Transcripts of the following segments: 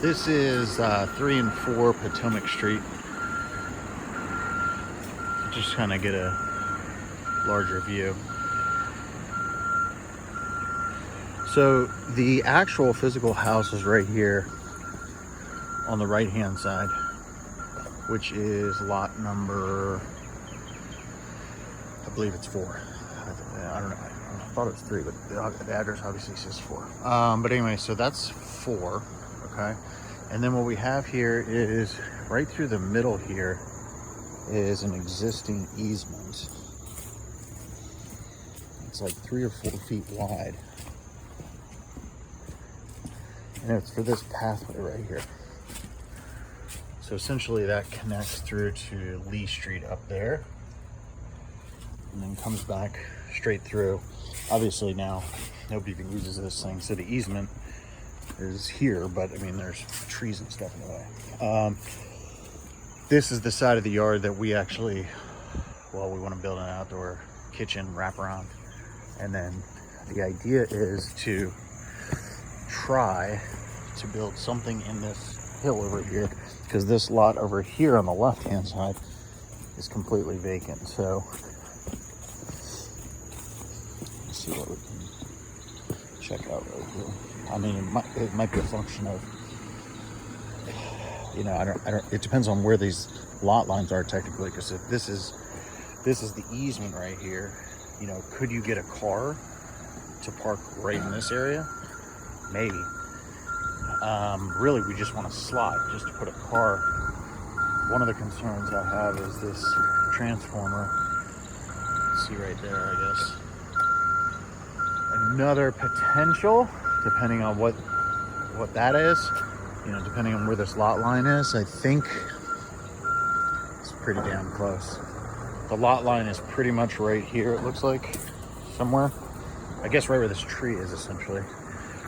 This is 3 and 4 Potomac Street. Just kind of get a larger view. So the actual physical house is right here on the right hand side, which is lot number, I believe it's 4. I don't know. I thought it was 3, but the address obviously says 4. But anyway, so that's 4. Okay. And then what we have here is right through the middle here is an existing easement. It's like 3 or 4 feet wide. And it's for this pathway right here. So essentially that connects through to Lee Street up there. And then comes back straight through. Obviously now nobody even uses this thing, so the easement is here, but I mean there's trees and stuff in the way. This is the side of the yard that we actually, well, we want to build an outdoor kitchen wraparound, and then the idea is to try to build something in this hill over here, because this lot over here on the left hand side is completely vacant. So let's see what we can check out right here. I mean, it might be a function of, you know, I don't, it depends on where these lot lines are technically, because if this is the easement right here, you know, could you get a car to park right in this area? Maybe. Really, we just want to slot just to put a car. One of the concerns I have is this transformer. See right there, I guess. Another potential, depending on what that is, you know, depending on where this lot line is, I think it's pretty damn close. The lot line is pretty much right here, it looks like, somewhere. I guess right where this tree is, essentially.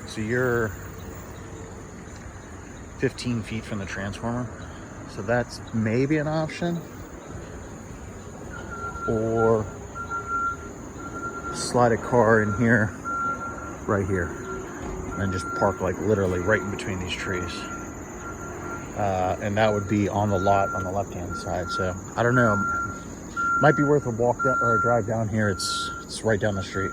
So you're 15 feet from the transformer. So that's maybe an option. Or slide a car in here, right here, and just park like literally right in between these trees. And that would be on the lot on the left hand side. So I don't know, might be worth a walk down or a drive down here. It's right down the street.